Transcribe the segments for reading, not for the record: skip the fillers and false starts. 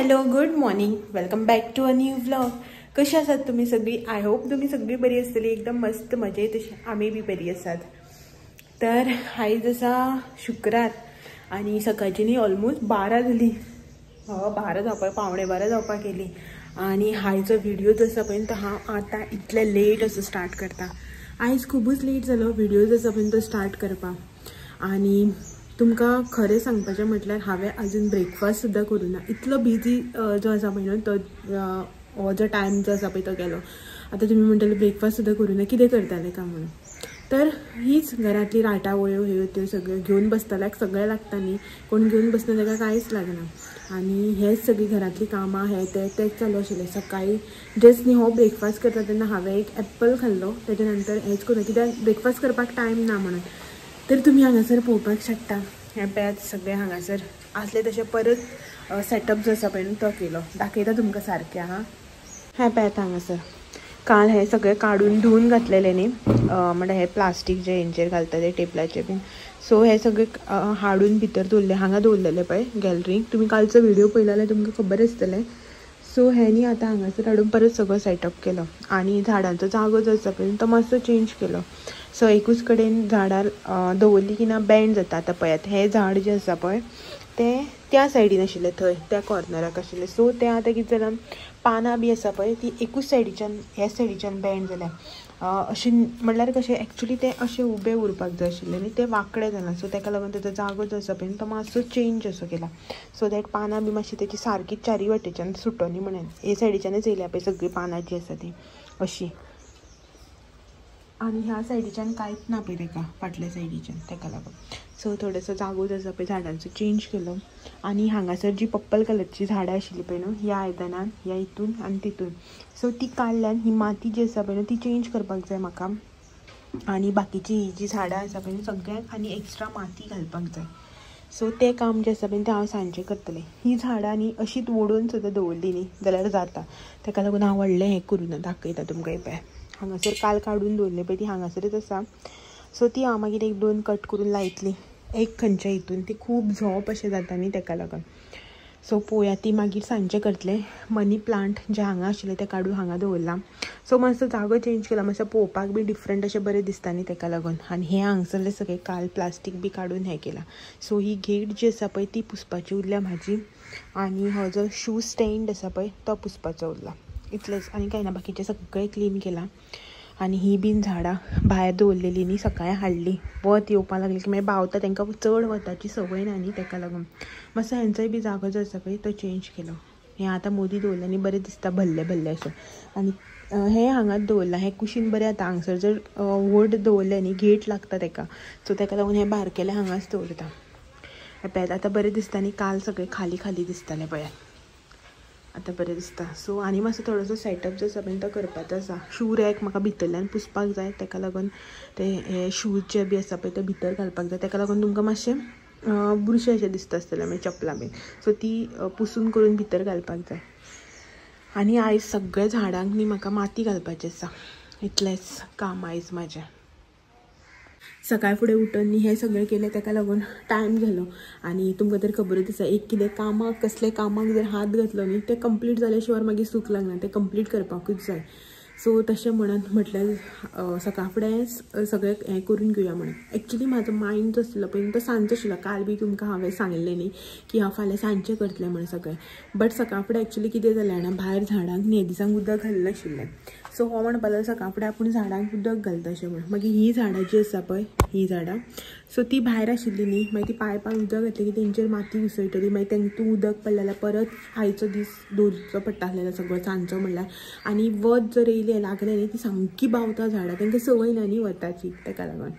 Hello good morning, welcome back to a new vlog. कशी आसात तुम्ही सगळी? आय होप तुम्ही सगळी बरी आसतली, एकदम मस्त मजेत तशी आम्ही बी बरी आसात. तर आयज आसा शुक्रार आणि सकाळची न्ही ऑलमोस्ट 12 जाली. 12 जावपाक, पावणे 12 जावपाक गेली. आणि हायचो व्हिडिओ जो आसा पळय तो हांव आतां इतले लेट असो स्टार्ट करता. आयज खूबच लेट जालो व्हिडिओ जो आसा पळय तो स्टार्ट करपाक. आणि तुमकां खरें सांगपाचें म्हटल्यार हांवें अजून ब्रेकफास्ट सुद्दां करूं ना. इतलो बिजी जो आसा पळय न्हू तो हो जो टायम जो आसा पळय तो गेलो. आतां तुमी म्हणटले ब्रेकफास्ट सुद्दां करूं ना, कितें करताले काय म्हणून. तर हीच घरातली राटावळ्यो ह्यो त्यो सगळ्यो घेवन बसतल्याक सगळें लागता न्ही. कोण घेवन बसना ताका कांयच लागना. आणि हेच सगळी घरातली कामां हे तेच चालू आशिल्लें. सकाळी जस्ट न्ही हो ब्रेकफास्ट करता तेन्ना हांवें एक एप्पल खाल्लो. तेच्या नंतर हेच करूं कित्याक ब्रेकफास्ट करपाक टायम ना म्हणून. तर तुम्ही हांगासर पळोवपाक शकता हे पळयात सगळे हांगासर आसले तशें परत सेटअप जो आसा पळय तो केलो. दाखयता तुमकां सारकें. हे पळयात हांगासर काल हे सगळे काडून धुवन घातलेले न्ही, म्हणल्यार हे प्लास्टीक जे हेंचेर घालता ते टेबलाचेर बीन. सो हे सगळे हाडून भितर दवरले, हांगा दवरलेले पळय गॅलरीक. तुमी कालचो व्हिडिओ पळयलो जाल्यार तुमकां खबर आसतलें. सो हेनी आतां हांगासर हाडून परत सगळो सेटअप केलो. आणि झाडांचो जागो जो आसा पळय तो मातसो चेंज केलो. सो एकूच कडेन झाडार दवरली की ना बँड जाता. आतां पळयात हे झाड जें आसा पळय तें त्या सायडीन आशिल्लें, थंय त्या कॉर्नराक आशिल्लें. सो तें आतां कितें जालां, पानां बी आसा पळय ती एकूच सायडीच्यान ह्या सायडीच्यान बँड जाल्या. अशें म्हणल्यार कशें एक्चुली तें अशें उबें उरपाक जाय आशिल्लें न्ही, तें वांकडें जालां. सो ताका लागून तेजो जागो जो आसा पळय तो मातसो चेंज असो केला. सो दॅट पानां बी मातशी तेची सारकीच चारी वाटेच्यान सुट्टोनी म्हणून. हे सायडीच्यानच येयल्या पळय सगळीं पानां जी आसा ती अशी. आणि ह्या सायडीच्यान कांयच ना पळय ताका, फाटल्या सायडीच्यान, ताका लागून. सो थोडोसो जागो जो आसा पळय झाडांचो चेंज केलो. आणि हांगासर जी पर्पल कलरची झाडां आशिल्ली पळय न्हू, ह्या आयदनान ह्या हितून आनी तितून. सो ती काडल्यान ही माती जी आसा पळय न्हू ती चेंज करपाक जाय म्हाका. आणि बाकीची ही जी झाडां आसा पळय सगळ्यांक आनी एक्स्ट्रा माती घालपाक जाय. सो तें काम जें आसा पळय तें हांव सांजें करतलें. ही झाडां न्ही अशीच ओडून सुद्दां दवरली न्ही जाल्यार जाता. ताका लागून हांव व्हडलें हें करूं ना. दाखयता तुमकां हे पळय. हांगासर काल काडून दवरली पळय ती हांगासरच आसा. सो ती हांव मागीर 1-2 कट करून लायतली एक खंयच्या हितून. ती खूब झोप अशें जाता न्ही ताका लागून. सो पळोवया ती मागीर सांजें करतलें. मनी प्लांट जे हांगा आशिल्ले ते काडून हांगा दवरला. सो मातसो जागो चेंज केला, मातसो पळोवपाक बी डिफरंट अशें बरें दिसता न्ही ताका लागून. आनी हें हांगसरलें सगळें काल प्लास्टीक बी काडून हें केलां. सो ही गेट जी आसा पळय ती पुसपाची उरल्या म्हाजी. आनी हो जो शू स्टँड आसा पळय तो पुसपाचो उरला. इतलेंच आनी कांय ना. बाकीचें सगळें क्लीन केलां. आनी ही बीन झाडां भायर दवरलेली न्ही सकाळीं हाडली. वत येवपाक लागली की मागीर भावता, तांकां चड वताची संवय ना न्ही ताका लागून. मातसो हेंचोय बी जागो जो आसा पळय तो चेंज केलो. हें आतां मोदी दवरलें आनी बरें दिसता भल्लें भल्लें अशें. आनी हें हांगाच दवरलां. हें कुशीन बरें जाता. हांगसर जर वड दवरलें न्ही गेट लागता ताका. सो ताका लागून हें बारकेलें हांगाच दवरता. हें पळयात आतां बरें दिसता न्ही. काल सगळें खाली खाली दिसतालें पळयात. आतां बरें दिसता. सो आनी मातसो थोडोसो सेटअप जो आसा पळय तो करपाचो आसा. शू रॅक म्हाका भितरल्यान पुसपाक जाय. ताका लागून ते हे शूज जे बी आसा पळय ते भितर घालपाक जाय. ताका लागून तुमकां मातशें बुरशें अशें दिसता आसतलें मागीर चपलां बीन. सो ती पुसून करून भितर घालपाक जाय. आनी आयज सगळ्या झाडांक न्ही म्हाका माती घालपाची आसा. इतलेंच काम आयज म्हाजें. सकाळ फुडें उठून न्ही हें सगळें केलें ताका लागून टायम जालो. आनी तुमकां तर खबरूच आसा एक कितें कामाक कसले कामाक जर हात घातलो न्ही तें कंप्लीट जाल्या शिवाय मागीर सूख लागना. तें कंप्लीट करपाकूच जाय. सो तशें म्हणून म्हटल्यार सकाळ फुडें सगळें हें करून घेवया म्हणून. एक्चुली म्हाजो मायंड जो आशिल्लो पळय तो सांजचो आशिल्लो. काल बी तुमकां हांवें सांगलें न्ही की हांव फाल्यां सांजचें करतलें म्हणून सगळें. बट सकाळ फुडें एक्चुली कितें जालें जाणा, भायर झाडांक न्ही हे दिसांक उदक घाल्लें नाशिल्लें. सो हो म्हणपाक लागलो सकाळ फुडें आपूण झाडांक उदक घालता अशें म्हणून. मागीर ही झाडां जी आसा पळय ही झाडां सो ती भायर आशिल्ली न्ही. मागीर ती पायपान उदक घातलें की तेंचेर माती उसळटली. मागीर तेंतून उदक पडलें जाल्यार परत आयचो दीस दवरचो पडटा आसलेलो सगळो सांजचो म्हणल्यार. आनी वत जर येयलें लागलें न्ही ती सामकी भावता झाडां. तांकां संवय ना न्ही वताची ताका लागून.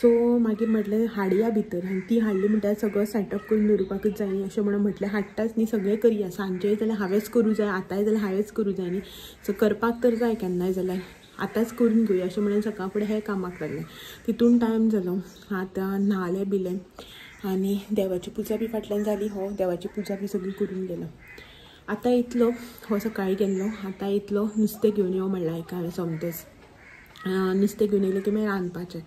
सो मागीर म्हटलें हाडया भितर. आनी ती हाडली म्हणल्यार सगळो सेटअप करून दवरपाकूच जाय न्ही अशें म्हणून म्हटलें हाडटाच न्ही सगळें करया. सांजचेय जाल्यार हांवेंच करूं जाय, आतांय जाल्यार हांवेंच करूं जाय न्ही. सो करपाक तर जाय केन्नाय जाल्यार आतांच करून घेवया अशें म्हणून सकाळ फुडें हें कामाक लागलें. तितून टायम जालो. आतां न्हालें बिलें आनी देवाची पुजा बी फाटल्यान जाली. हो देवाची पुजा बी सगळी करून गेलो. आतां येतलो हो सकाळीं गेल्लो. आतां येतलो नुस्तें घेवन यो म्हणलां हाका हांवें समजोच. नुस्तें घेवन येयलें की मागीर रांदपाचें.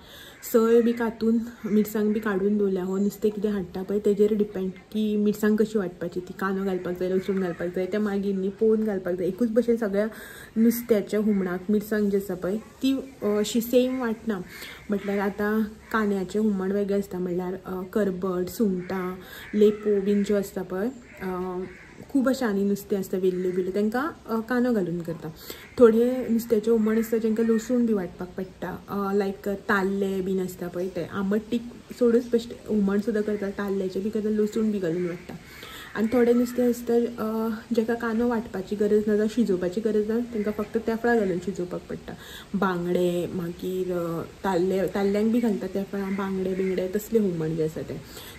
सय बी कातून मिरसांग बी काडून दवरल्या. हो नुस्तें कितें हाडटा पळय तेजेर डिपेंड की मिरसांग कशी वांटपाची, ती कांदो घालपाक जाय, लसूण घालपाक जाय, ते मागीर न्ही पळोवन घालपाक जाय. एकूच भशेन सगळ्या नुस्त्याच्या हुमणाक मिरसांग जी आसा पळय ती अशी सेम वांटना. म्हटल्यार आतां कांद्याचें हुमण वेगळें आसता, म्हणल्यार करबट, सुंगटां, लेपो बीन ज्यो आसता पळय, खूब अशें आनी नुस्तें आसता वेल्ल्यो बिल्ल्यो तांकां कांदो घालून करता. थोडे नुस्त्याचें हुमण आसता जांकां लसूण बी वांटपाक पडटा, लायक ताल्ले बीन आसता पळय ते आंबट तीख सोडूच बेश्टे हुमण सुद्दां करता ताल्ल्याचें बी करता, लसूण बी घालून वांटता. आनी थोडे नुस्तें आसता जाका कांदो वांटपाची गरज ना जावं शिजोवपाची गरज ना, तांकां फक्त तेफळां घालून शिजोवपाक पडटा. बांगडे मागीर ताल्ल्यांक बी घालता तेफळां, बांगडे बिंगडे तसलें हुमण जें आसा तें.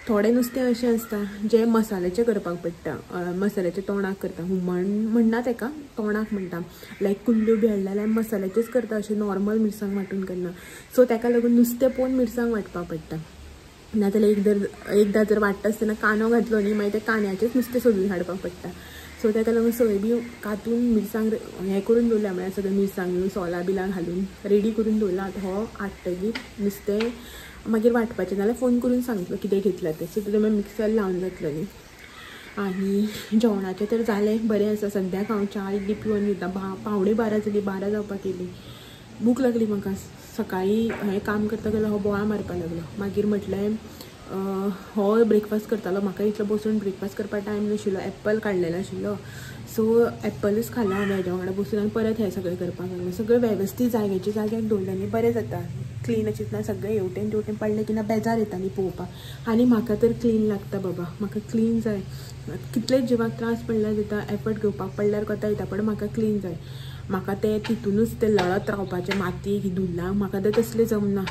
थोडे नुस्तें अशें आसता जें मसाल्याचें करपाक पडटा, मसाल्याचें तोंडाक करता. हुमण म्हणना ताका, तोंडाक म्हणटा. लायक कुल्ल्यो बी हाडल्या जाल्यार मसाल्याचेच करता, अशें नॉर्मल मिरसांग वांटून करना. सो ताका लागून नुस्तें पळोवन मिरसांग वांटपाक पडटा. नाजाल्यार एकदां जर वांटटा आसतना कांदो घातलो न्ही मागीर ते कांद्याचेच नुस्तें सोदून हाडपाक पडटा. सो ताका लागून सय बी कातून मिरसांग हें करून दवरल्या, म्हळ्यार सगळें मिरसांग्यो सोलां बिलां घालून रेडी करून दवरला. आतां हो हाडटकीर नुस्तें मागीर वांटपाचें, नाल्यार फोन करून सांगतलो कितें घेतला तें. सो तुवें मिक्सर लावन जातलो न्ही. आनी जेवणाचें तर जालें, बरें आसा. सद्याक हांव च्या इल्ली पिवन वयता. 11:15 जाली, 12 जावपाक येयली. भूक लागली म्हाका. सकाळीं हें काम करता जाल्यार हो बोवाळ मारपाक लागलो. मागीर म्हटलें हो ब्रेकफास्ट करतालो, म्हाका इतलो बसून ब्रेकफास्ट करपाक टायम नाशिल्लो. एप्पल काडलेलो आशिल्लो, सो एप्पलूच खालो हांवें हेज्या वांगडा बसून. आनी परत हें सगळें करपाक लागलें. सगळें वेवस्थीत जाग्याच्या जाग्यार दवरलें न्ही बरें जाता. क्लीन अशें ना, सगळें हेवटेन तेवटेन पडलें की ना बेजार येता न्ही पळोवपाक. आनी म्हाका तर क्लीन लागता बाबा, म्हाका क्लीन जाय. कितलेच जिवाक त्रास पडल्यार जाता, एफर्ट घेवपाक पडल्यार कोता येता, पण म्हाका क्लीन जाय. म्हाका ते तितूनच ते लळत रावपाचें मातयेक धुल्लांक म्हाका तर तसलें जमना.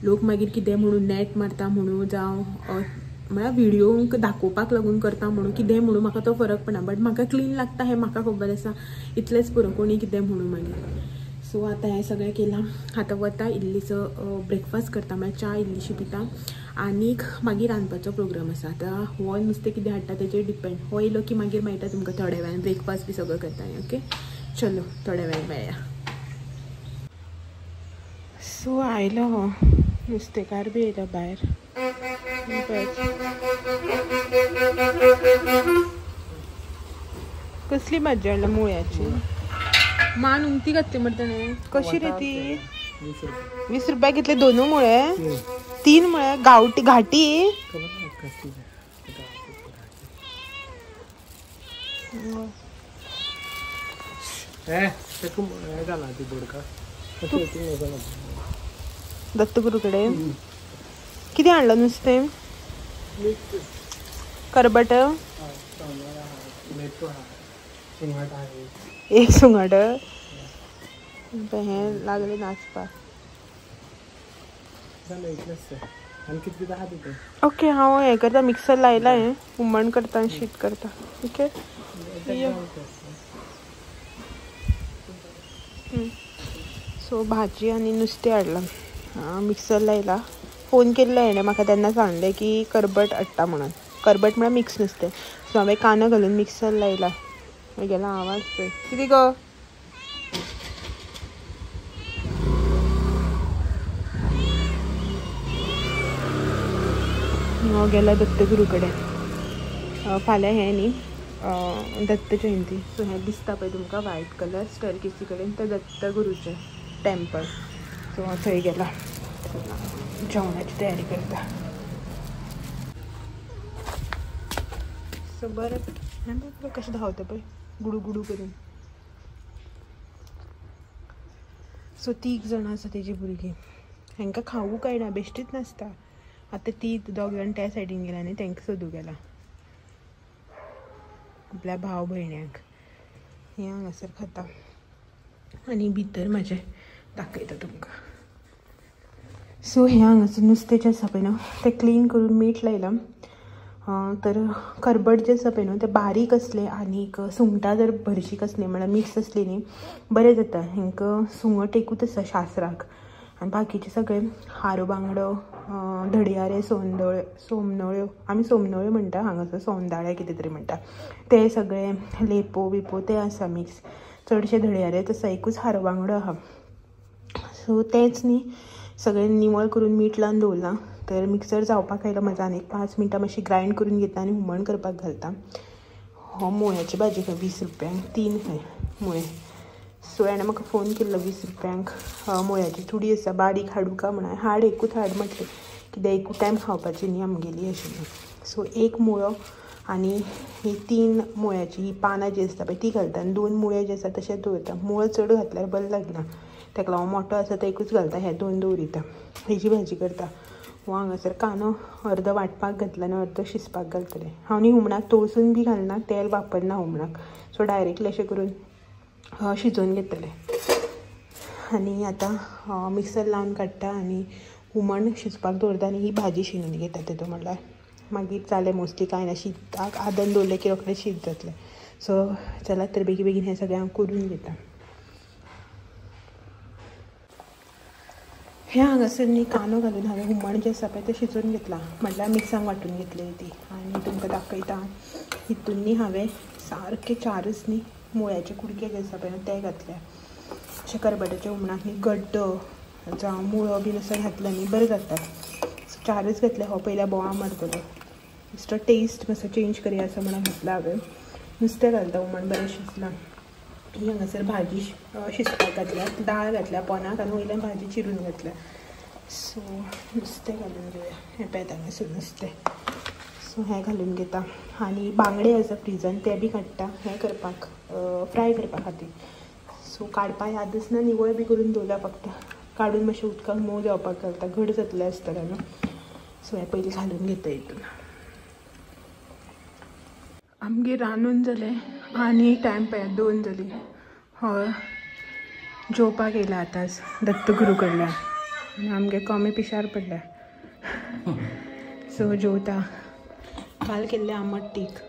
लोक मागीर कितें म्हणून नेट मारता म्हणून जावं म्हळ्यार व्हिडिओक दाखोवपाक लागून करता म्हणून कितें म्हणून म्हाका तो फरक पडना. बट म्हाका क्लीन लागता हें म्हाका खबर आसा, इतलेंच पुरो, कोणी कितें म्हणून मागीर. सो आतां हें सगळें केलां. आतां वता इल्लीसो ब्रेकफास्ट करता, म्हळ्यार च्या इल्लीशी पिता. आनीक मागीर रांदपाचो प्रोग्राम आसा. आतां हो नुस्तें कितें हाडटा तेजेर डिपेंड. हो येयलो की मागीर मेळटा तुमकां थोड्या वेळान ब्रेकफास्ट बी सगळं करता. ओके चलो, थोड्या वेळान मेळया. सो आयलो हो नुस्तेकार बी येयलो भायर. कसली भाजी हाडला? मुळ्याची. मान उमती घातली मरे ताणें. कशी रे ती? 20 रुपया कितले? 2 मुळे? 3 मुळे? गावठी घाटी? दत्तगुरूकडे किती आणलं नुस्तें? करबट, एक सुंगट. हें लागलें नाचपाक. ओके हांव हें करता, मिक्सर लायला, हें हुमण करता आनी शीत करता. ओके सो भाजी आनी नुस्तें हाडलां, मिक्सर लायला. फोन केल्लो हेणें म्हाका तेन्ना सांगलें की करबट हाडटा म्हणून. करबट म्हळ्यार मिक्स नुस्तें. सो हांवें कांदो घालून मिक्सर लायला. गेला आवाज पळय. कितें गो? हांव गेला दत्तगुरू कडेन. फाल्यां हें न्ही दत्त जयंती. सो हें दिसता पळय तुमकां व्हायट कलर स्टॅरकेसी कडेन, तें दत्तगुरूचें टेंपल. सो हांव थंय गेला. जेवणाची तयारी करता. सो बरें हें कशें धांवता पळय गुडू गुडू करून. सो 3 जाणां आसा तेजी भुरगीं. हांकां खावू कळना, बेश्टीच नासता. आतां ती 2 जाण त्या सायडीन गेला आनी तांकां सोदूं गेला, आपल्या भाव भयण्यांक. हें हांगासर खाता. आनी भितर म्हाजें दाखयता तुमकां. सो हें हांगासर नुस्तें जें आसा पळय न्हू तें क्लीन करून मीठ लायलां. तर करबट जें आसा पळय न्हू तें बारीक असलें, आनीक सुंगटां जर भरशीक असलीं म्हळ्यार मिक्स असलीं न्ही बरें जाता. हांकां सुंगट एकूच आसा शास्त्राक, आनी बाकीचे सगळे हारो बांगडो, धडयारे, सोमनळ्यो आमी सोमनळ्यो म्हणटा, हांगासर सोंदाळे कितें तरी म्हणटा, ते सगळे लेपो बिपो ते आसा मिक्स. चडशे धडयारेच आसा, एकूच हारो बांगडो आहा. सो तेच न्ही सगळें निवळ करून मीठ लावन दवरलां. तर मिक्सर जावपाक आयलो मजान. एक 5 मिनटां मातशी ग्रायंड करून घेता आनी हुमण करपाक घालता. हो मुळ्याची भाजी खंय 20 रुपयांक 3 खंय मुळे. सो हाणें म्हाका फोन केल्लो 20 रुपयांक मुळ्याची थोडी आसा बारीक हाडूं का म्हणून. हाड एकूच हाड म्हटलें कित्याक एकूच टायम खावपाची न्ही आमगेली आशिल्ली. सो एक मुळो आनी ही 3 मुळ्याची ही पानां जी आसता पळय ती घालता आनी 2 मुळे जे आसा तशेंच दवरता. मुळो चड घातल्यार बरें लागना, ताका लागून मोठो आसा तो एकूच घालता, हे 2 दवरिता. हेजी भाजी करता. हो हांगासर कांदो अर्द वांटपाक घातला आनी अर्द शिजपाक घालतलें. हांव न्ही हुमणाक तळसून बी घालना, तेल वापरना हुमणाक. सो डायरेक्टली अशें करून शिजोवन घेतलें. आनी आतां मिक्सर लावन काडटा आनी हुमण शिजपाक दवरता आनी ही भाजी शिनून घेता. तेतून म्हणल्यार मागीर जालें मोस्टली कांय ना. शिजताक आदन दवरलें की रोखडें शीत जातलें. सो चलात तर बेगी बेगीन हें सगळें हांव करून घेता. हे हांगासर न्ही कांदो घालून हांवें हुमण जें आसा पळय तें शिजोवन घेतलां. म्हटल्यार मिक्सांक वांटून घेतली ती. आनी तुमकां दाखयता हितून न्ही हांवें सारके 4च न्ही मुळ्याचे कुडके जे आसा पळय ते घातल्या. अशें करबट्याच्या हुमणाक न्ही गड्ड जावं मुळो बीन असो घातलो न्ही बरें जाता. सो 4च घातले. हो पयल्या बोवाळ मारतलो. बेश्टो टेस्ट मातसो चेंज करया असो म्हणून घातला हांवें. नुस्तें घालता हुमण बरें शिजलां. ही हांगासर भाजी शिजपाक घातल्या. दाळ घातल्या पोनाक आनी वयल्यान भाजी चिरून घातल्या. सो नुस्तें घालून घेवया. हें पळयत हांगासर नुस्तें. सो हें घालून घेता. आनी बांगडे आसा फ्रिजान ते बी काडटा हें करपाक फ्राय करपा खातीर. सो काडपा यादच ना, निवळ बी करून दवरल्या फक्त. काडून मातशें उदकाक मोव जावपाक घालता, घट जातलें आसतलें न्हू. सो हें पयलीं घालून घेता हितून. आमगे रांदून जालें आनी टायम पळयात 2 जाली. हय जेवपाक येयला आतांच दत्तगुरू कडल्यान आनी आमगे कोमे पिशार पडल्या. सो जेवता. काल केल्लें आमट तीख,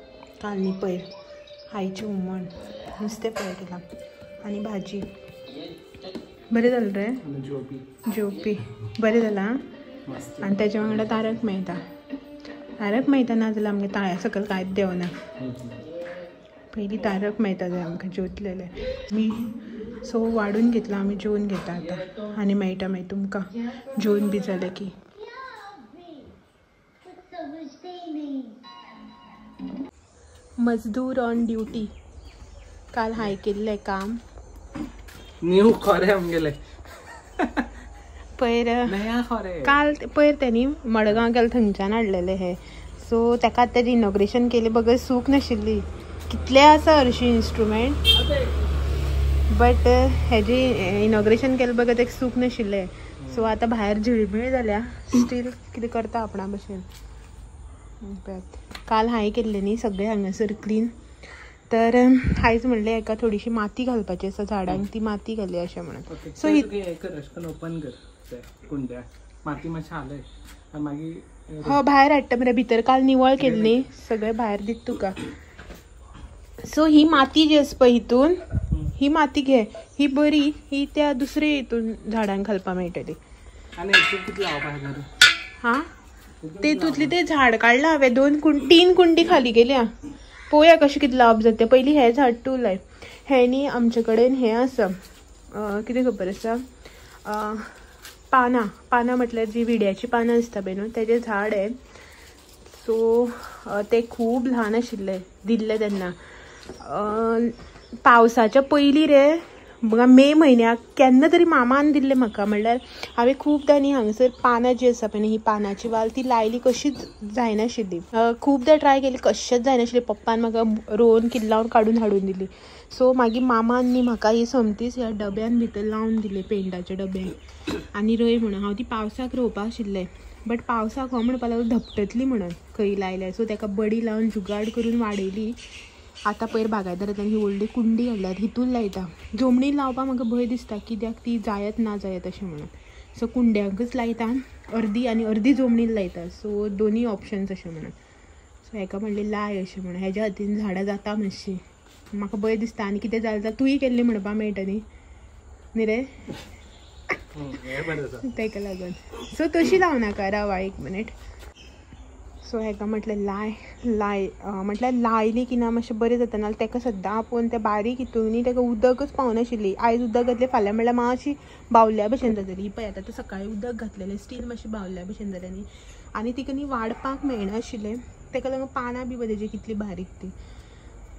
काल न्ही पयर आयचें हुमण, नुस्तें फ्राय केलां आनी भाजी. बरें जालें रे जेवपी बरें जालां. आनी तेच्या वांगडा तारक मेळटा. तारक मेळटा ना जाल्यार आमगे ताळ्या सकयल कांयच देंवना. पयलीं तारक मेळटा जाय आमकां जेवतलेले. सो वाडून घेतला आमी जेवून घेता आतां आनी मेळटा मागीर तुमकां जेवून बी जालें की. मजदूर ऑन ड्युटी. काल हाय केल्लें काम न्यू खरें आमगेलें पयर काल पयर तेणी मडगांव गेले थंयच्यान हाडलेलें हें. सो ताका आतां तेजें इनॉग्रेशन केलें बगर सूख नाशिल्ली. कितले आसा हरशीं इंस्ट्रुमेंट बट हेजें इनॉग्रेशन केलें बगर तेका सूख नाशिल्लें. सो आतां भायर झिळमिळ जाल्या. स्टील कितें करता आपणा भशेन. काल हांवें केल्लें न्ही सगळें हांगासर क्लीन. तर आयज म्हणलें हेका थोडीशी माती घालपाची आसा झाडांक, ती माती घालया अशें म्हणून. सो ओपन कर कुंड्या माती मातशें हालय मागीर हो भायर हाडटा मरे. भितर काल निवळ केली न्ही सगळें भायर दिता तुका. सो ही माती जी आसा पळय हितून ही माती घे. ही बरी, ही त्या दुसऱ्या हितून झाडांक घालपाक मेळटली. हां तेतूंतली ते झाड काडलां हांवें. 3 कुंडी खाली केल्या. पळोवया कशें कितें लावप जाता. पयलीं हें झाड तूं लाय. हें न्ही आमचे कडेन हें आसा कितें खबर आसा पानां म्हटल्यार जी विड्याची पानां आसता पळय न्हू तेजें झाड आहे. सो ते खूब ल्हान आशिल्ले दिल्ले तेन्ना पावसाच्या पयलीं रे. मे म्हयन्याक केन्ना तरी मामान दिल्लें म्हाका. म्हणल्यार हांवें खूबदां न्ही हांगासर पानां जी आसा पळय न्ही ही पानांची वाल ती लायली कशीच जायनाशिल्ली. खूबदां ट्राय केली कशेंच जायनाशिल्लें. पप्पान म्हाका रोवन किल्लावन काडून हाडून दिली. सो मागीर मामान न्ही म्हाका ही समतीच ह्या डब्यान भितर लावन दिली पेंटाच्या डब्यान आनी रोय म्हणून. हांव ती पावसाक रोवपा आशिल्लें बट पावसाक हो म्हणपा लागलो धपटतली म्हणून खंय लायल्यार. सो ताका बडी लावन जुगाड करून वाडयली. आतां पयर बागायदारांतल्यान ही व्हडली कुंडी हाडल्यात हितून लायता. जमनीन लावपाक म्हाका भंय दिसता कित्याक ती जायत ना जायत अशें म्हणून. सो कुंड्यांकच लायता अर्दी आनी अर्दी जमनीन लायता. सो दोनी ऑप्शन्स अशें म्हणून. सो हेका म्हणलें लाय अशें म्हणून. हेज्या खातीर झाडां जाता मातशी. म्हाका भंय दिसता आनी कितें जालें जाल्यार तुवें केल्ली म्हणपा मेळटा न्ही रे ताका लागून. सो तशी लावनाका रावा 1 मिनीट. सो हेका म्हटलें लाय म्हटल्यार लायली की ना मातशें बरें जाता नाल्यार तेका सद्दां आपोवन तें बारीक हितूनी तेका उदकच पावनाशिल्ली. आयज उदक घातलें फाल्यां म्हळ्यार मातशी बावल्या भशेन जातली. पळय आतां तें सकाळीं उदक घातलेलें स्टील मातशें बावल्या भशेन जालें न्ही आनी तिका न्ही वाडपाक मेळनाशिल्लें. तेका लागून पानां बी तेजी कितली बारीक ती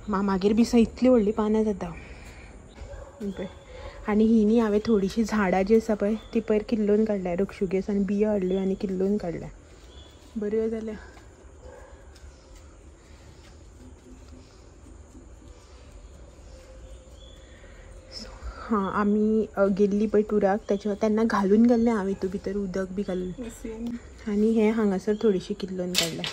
मागीर दिसा इतली व्हडली पानां जाता पळय. आनी ही न्ही हांवें थोडीशीं झाडां जी आसा पळय ती पयर किल्लोवन काडल्या. रक्षुगेस आनी बियो हाडल्यो आनी किल्लोवन काडल्या. बऱ्यो जाल्या. हां आमी गेल्ली पळय टुराक तेन्ना घालून गेल्लें हांव हितू भितर उदक बी घालून आनी हें हांगासर थोडीशीं किल्लोवन काडल्या.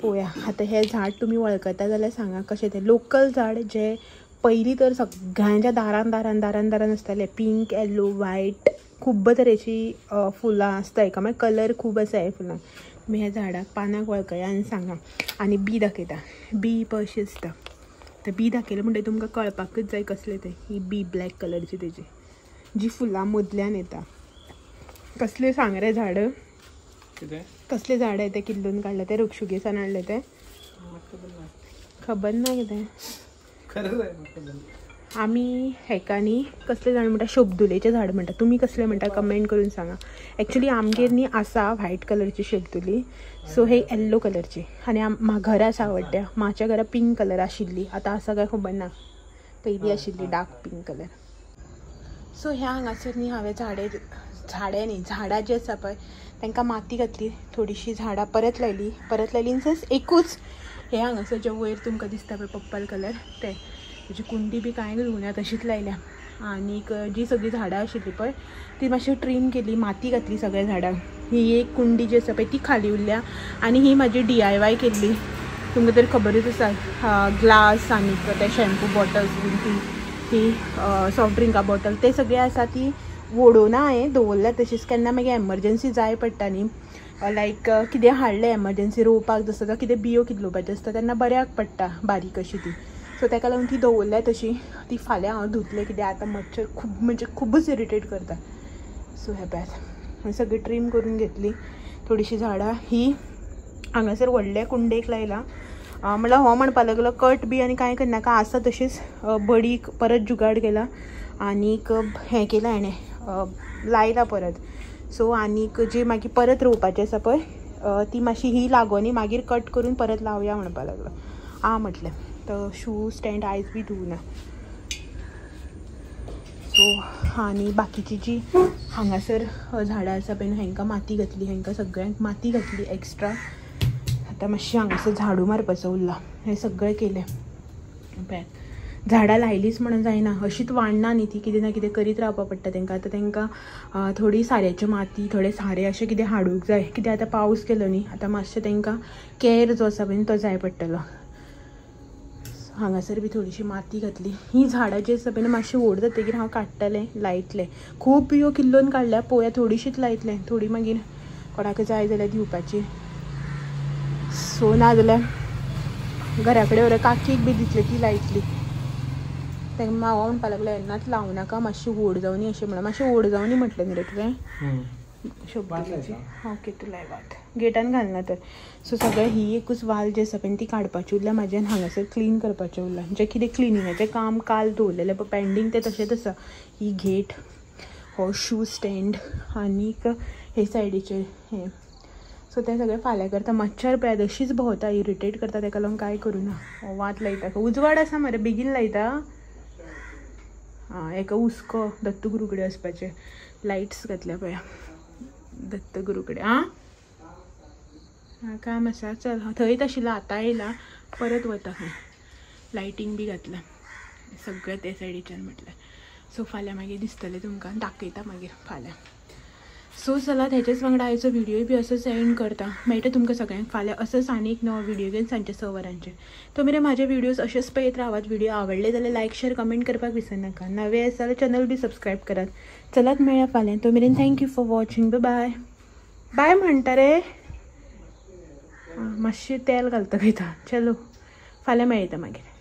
पळोवया आतां हें झाड तुमी वळखता जाल्यार सांगा कशें तें. लोकल झाड जें पयलीं तर सगळ्यांच्या दारान आसतालें. पिंक येलो वायट खूब तरेची फुलां आसता हेका मागीर कलर खूब आसा हे फुलांक. तुमी ह्या झाडाक पानाक वळखया आनी सांगा. आनी बी दाखयता. बी पळय अशी आसता. तर बी दाखयलें म्हणटकीर तुमकां कळपाकच जाय कसलें तें. ही बी ब्लॅक कलरची तेजी जी फुलां मदल्यान येता. कसलें सांग रे झाड. कसलें झाड आहे तें किल्लोवन काडलें तें रक्षुगेसान हाडलें तें खबर ना कितें. आमी हेका न्ही कसलें झाड म्हणटा शोबदुलेचें झाड म्हणटा. तुमी कसलें म्हणटा कमेंट करून सांगा. एक्चुली आमगेर न्ही आसा व्हायट कलरची शोबदुली. सो हे येल्लो कलरची आनी घरा आसा आवडट्या. म्हाज्या घरा पिंक कलर आशिल्ली. आतां आसा काय खबर ना. पयलीं आशिल्ली डार्क पिंक कलर. सो ह्या हांगासर न्ही हांवें झाडां जी आसा पळय तांकां माती घातली. थोडीशीं झाडां परत लायली इन सेन्स एकूच. हे हांगासर जे वयर तुमकां दिसता पळय पर्पल कलर ते तेजी कुंडी बी कांय घालूना तशीच लायल्या. आनीक जी सगळीं झाडां आशिल्लीं पळय ती मातशी ट्रीम केली. माती घातली सगळ्या झाडांक. ही एक कुंडी जी आसा पळय ती खाली उरल्या. आनी ही म्हाजी DIY केल्ली. तुमकां तर खबरच आसा ग्लास आनीक ते शॅम्पू बॉटल्स बीन ती सॉफ्ट ड्रिंका बॉटल ते सगळें आसा ती वडोवना हांवें दवरल्या तशीच. केन्ना मागीर एमरजंसी जाय पडटा न्ही लायक कितें हाडलें एमरजंसी रोवपाक जसो जावं कितें बियो कितलोवपाचें आसता तेन्ना बऱ्याक पडटा बारीक अशी ती. सो ताका लागून ती दवरल्या तशी. ती फाल्यां हांव धुतलें कित्याक आतां मच्छर खूब म्हणजे खूबच इरिटेट करता. सो हे पळयात हांवें सगळी ट्रीम करून घेतली. थोडीशीं झाडां ही हांगासर व्हडल्या कुंडेक लायला. म्हणल्यार हो म्हणपा लागलो कट बी आनी कांय करनाका आसा तशीच बडीक परत जुगाड केला. आनीक हें केलां हाणें लायला परत. सो आनीक जी मागीर परत रोवपाचें आसा पळय ती मातशी ही लागोनी मागीर कट करून परत लावया म्हणपा लागलो. म्हटलें तर शू स्टँड आयज बी धुवना. सो आनी बाकीची जी हांगासर झाडां आसा पळय हांकां माती घातली. हांकां सगळ्यांक माती घातली एक्स्ट्रा. आतां मातशें हांगासर झाडू मारपाचो उरला. हें सगळें केलें. पळयात झाडां लायलीच म्हणून जायना. अशीच वाडना न्ही ती. कितें ना कितें करीत रावपाक पडटा तांकां. आतां तांकां थोडी साऱ्याची माती थोडें सारें अशें कितें हाडूंक जाय. कित्याक आतां पावस गेलो न्ही आतां मातशें तांकां कॅर जो आसा पळय तो जाय पडटलो. हांगासर बी थोडीशी माती घातली. ही झाडां जी आसा पळय मातशें व्हड जातकीर हांव काडटलें लायतलें. खूब बियो किल्लोवन काडल्या. पळोवया थोडीशींच लायतलें. थोडी मागीर कोणाक जाय जाल्यार दिवपाची. सो नाजाल्यार घरा कडेन व्हरून काकीक बी दितली ती लायतली. तांकां मावा म्हणपा लागलो येन्नाच लावं नाका मातशी व्हड जावनी अशें म्हणून. मातशें व्हड जावनी म्हटलें न्ही रे तुवें शोबदुलीची. ओके तूं लायवात गेटान घालना तर. सो सगळें ही एकूच वाल जी आसा पळय ती काडपाची उरल्या म्हाज्यान. हांगासर क्लीन करपाचें उरलां. जें कितें क्लिनिंगाचें काम काल दवरलेलें पळय पेंडींग तें तशेंच आसा. ही गेट हो शू स्टँड आनीक हे सायडीचें हें. सो तें सगळें फाल्यां करता. मच्छर पळयात अशीच भोंवता इरिटेट करता. ताका लागून कांय करूना. वात लायता उजवाड आसा मरे बेगीन लायता. हेका हुस्को दत्तगुरू कडेन वचपाचें. लायट्स घातल्या पळया दत्तगुरू कडेन. काम आसा चल. थंयच आशिल्लो आतां येयला परत वता खंय. लायटींग बी घातला सगळें ते सायडीच्यान म्हटल्यार. सो फाल्यां मागीर दिसतलें तुमकां दाखयता मागीर फाल्यां. सो चलात हेजेच वांगडा आयचो व्हिडियोय बी असोच एंड करता. मेळटा तुमकां सगळ्यांक फाल्यां असोच आनी एक नवो व्हिडियो घेवन सांजचे 6 वरांचेर. तो मेरेन म्हाजे व्हिडियोज अशेच पळयत रावात. व्हिडियो आवडले जाल्यार लायक शेअर कमेंट करपाक विसरनाका. नवे आसा जाल्यार चॅनल बी सबस्क्रायब करात. चलात मेळया फाल्यां. तो मेरेन thank you for watching. Bye bye म्हणटा रे. मातशें तेल घालता खंयता. चलो फाल्यां मेळटा मागीर.